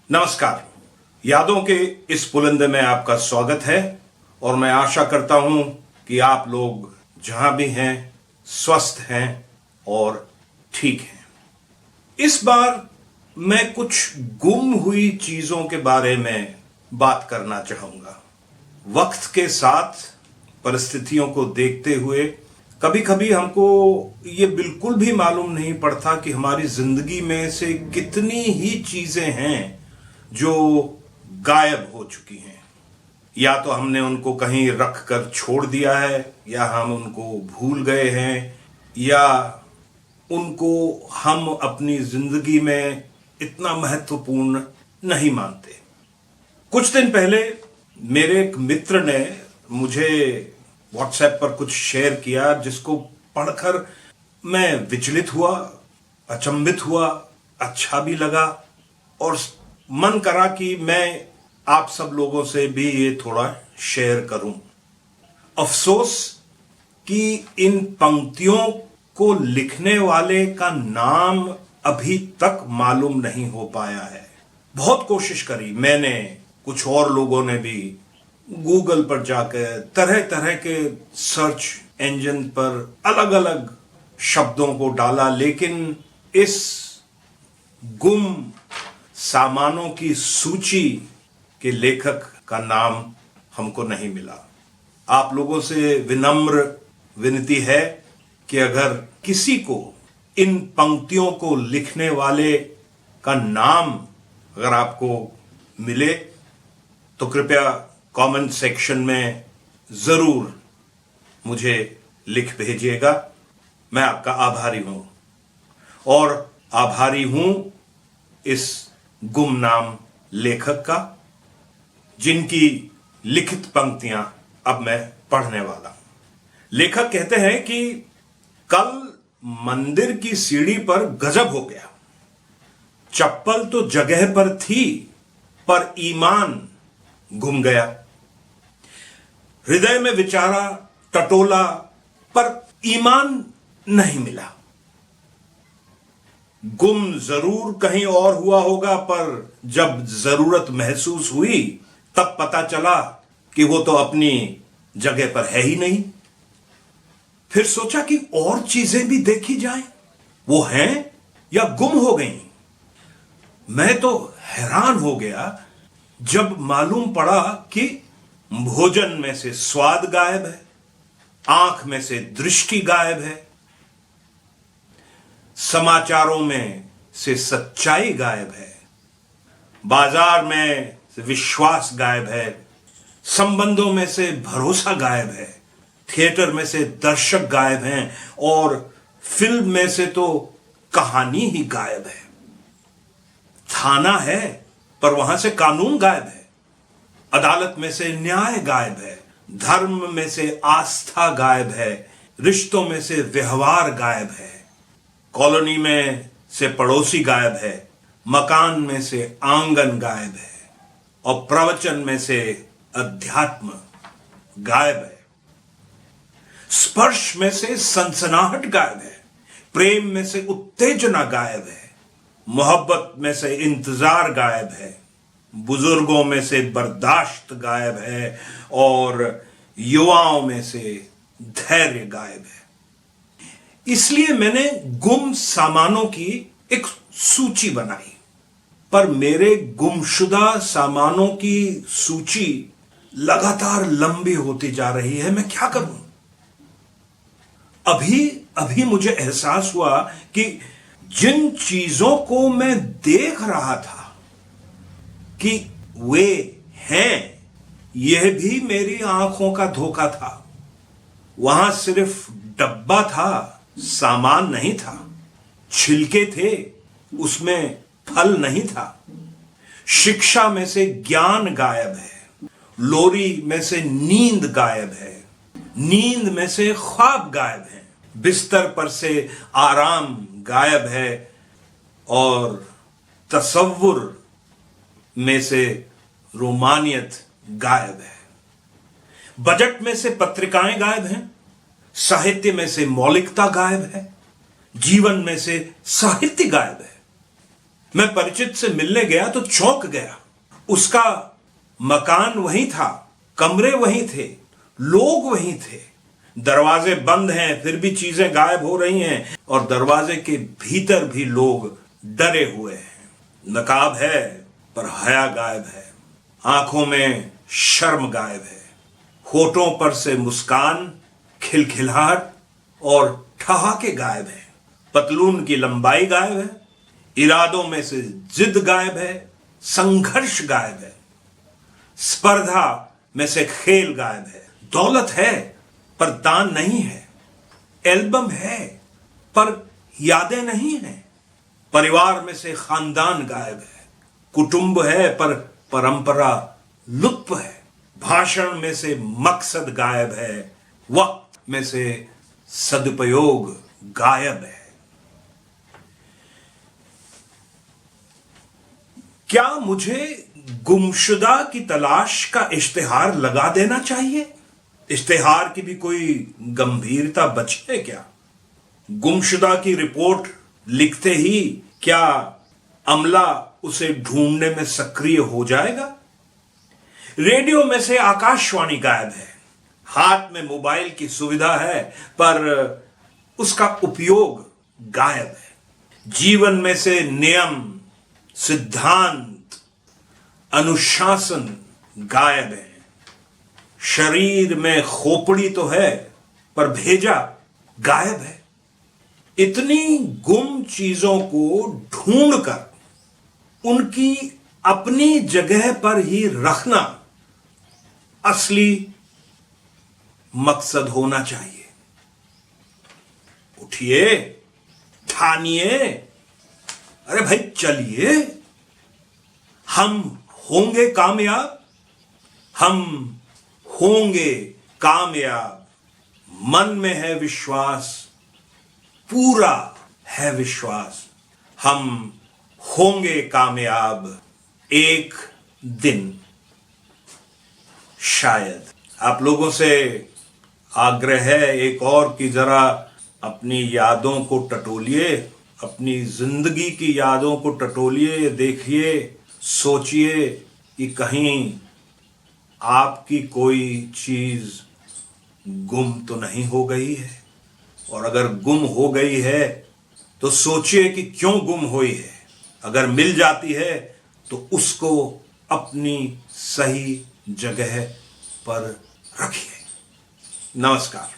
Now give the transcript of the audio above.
नमस्कार। यादों के इस बुलंद में आपका स्वागत है और मैं आशा करता हूं कि आप लोग जहां भी हैं स्वस्थ हैं और ठीक हैं। इस बार मैं कुछ गुम हुई चीजों के बारे में बात करना चाहूंगा। वक्त के साथ परिस्थितियों को देखते हुए कभी कभी हमको ये बिल्कुल भी मालूम नहीं पड़ता कि हमारी जिंदगी में से कितनी ही चीजें हैं जो गायब हो चुकी हैं। या तो हमने उनको कहीं रख कर छोड़ दिया है, या हम उनको भूल गए हैं, या उनको हम अपनी जिंदगी में इतना महत्वपूर्ण नहीं मानते। कुछ दिन पहले मेरे एक मित्र ने मुझे व्हाट्सएप पर कुछ शेयर किया जिसको पढ़कर मैं विचलित हुआ, अचंभित हुआ, अच्छा भी लगा और मन करा कि मैं आप सब लोगों से भी ये थोड़ा शेयर करूं। अफसोस कि इन पंक्तियों को लिखने वाले का नाम अभी तक मालूम नहीं हो पाया है। बहुत कोशिश करी मैंने, कुछ और लोगों ने भी गूगल पर जाकर तरह तरह के सर्च इंजन पर अलग अलग शब्दों को डाला, लेकिन इस गुम सामानों की सूची के लेखक का नाम हमको नहीं मिला। आप लोगों से विनम्र विनती है कि अगर किसी को इन पंक्तियों को लिखने वाले का नाम अगर आपको मिले तो कृपया कमेंट सेक्शन में जरूर मुझे लिख भेजिएगा। मैं आपका आभारी हूं और आभारी हूं इस गुमनाम लेखक का, जिनकी लिखित पंक्तियां अब मैं पढ़ने वाला हूं। लेखक कहते हैं कि कल मंदिर की सीढ़ी पर गजब हो गया। चप्पल तो जगह पर थी पर ईमान गुम गया। हृदय में विचारा, टटोला, पर ईमान नहीं मिला। गुम जरूर कहीं और हुआ होगा, पर जब जरूरत महसूस हुई तब पता चला कि वो तो अपनी जगह पर है ही नहीं। फिर सोचा कि और चीजें भी देखी जाएं, वो हैं या गुम हो गई। मैं तो हैरान हो गया जब मालूम पड़ा कि भोजन में से स्वाद गायब है, आंख में से दृष्टि गायब है, समाचारों में से सच्चाई गायब है, बाजार में से विश्वास गायब है, संबंधों में से भरोसा गायब है, थिएटर में से दर्शक गायब हैं और फिल्म में से तो कहानी ही गायब है। थाना है पर वहां से कानून गायब है, अदालत में से न्याय गायब है, धर्म में से आस्था गायब है, रिश्तों में से व्यवहार गायब है, कॉलोनी में से पड़ोसी गायब है, मकान में से आंगन गायब है और प्रवचन में से अध्यात्म गायब है। स्पर्श में से सनसनाहट गायब है, प्रेम में से उत्तेजना गायब है, मोहब्बत में से इंतजार गायब है, बुजुर्गों में से बर्दाश्त गायब है और युवाओं में से धैर्य गायब है। इसलिए मैंने गुम सामानों की एक सूची बनाई, पर मेरे गुमशुदा सामानों की सूची लगातार लंबी होती जा रही है। मैं क्या करूं? अभी मुझे एहसास हुआ कि जिन चीजों को मैं देख रहा था कि वे हैं, यह भी मेरी आंखों का धोखा था। वहां सिर्फ डब्बा था, सामान नहीं था। छिलके थे, उसमें फल नहीं था। शिक्षा में से ज्ञान गायब है, लोरी में से नींद गायब है, नींद में से ख्वाब गायब है, बिस्तर पर से आराम गायब है और तसव्वुर में से रोमानियत गायब है। बजट में से पत्रिकाएं गायब हैं, साहित्य में से मौलिकता गायब है, जीवन में से साहित्य गायब है। मैं परिचित से मिलने गया तो चौंक गया। उसका मकान वहीं था, कमरे वहीं थे, लोग वहीं थे। दरवाजे बंद हैं फिर भी चीजें गायब हो रही हैं, और दरवाजे के भीतर भी लोग डरे हुए हैं। नकाब है पर हया गायब है, आंखों में शर्म गायब है, होठों पर से मुस्कान, खिलखिलाहट और ठहाके गायब है। पतलून की लंबाई गायब है, इरादों में से जिद गायब है, संघर्ष गायब है, स्पर्धा में से खेल गायब है। दौलत है पर दान नहीं है, एल्बम है पर यादें नहीं है, परिवार में से खानदान गायब है, कुटुंब है पर परंपरा लुप्त है, भाषण में से मकसद गायब है, वक्त में से सदुपयोग गायब है। क्या मुझे गुमशुदा की तलाश का इश्तिहार लगा देना चाहिए? इश्तिहार की भी कोई गंभीरता बची है क्या? गुमशुदा की रिपोर्ट लिखते ही क्या अमला उसे ढूंढने में सक्रिय हो जाएगा? रेडियो में से आकाशवाणी गायब है, हाथ में मोबाइल की सुविधा है पर उसका उपयोग गायब है। जीवन में से नियम, सिद्धांत, अनुशासन गायब है। शरीर में खोपड़ी तो है पर भेजा गायब है। इतनी गुम चीजों को ढूंढकर उनकी अपनी जगह पर ही रखना असली मकसद होना चाहिए। उठिए, ठानिए, अरे भाई चलिए, हम होंगे कामयाब, हम होंगे कामयाब। मन में है विश्वास, पूरा है विश्वास, हम होंगे कामयाब एक दिन। शायद आप लोगों से आग्रह है एक और कि जरा अपनी यादों को टटोलिए, अपनी जिंदगी की यादों को टटोलिए, देखिए, सोचिए कि कहीं आपकी कोई चीज गुम तो नहीं हो गई है, और अगर गुम हो गई है तो सोचिए कि क्यों गुम हुई है। अगर मिल जाती है तो उसको अपनी सही जगह पर रखिए। नमस्कार।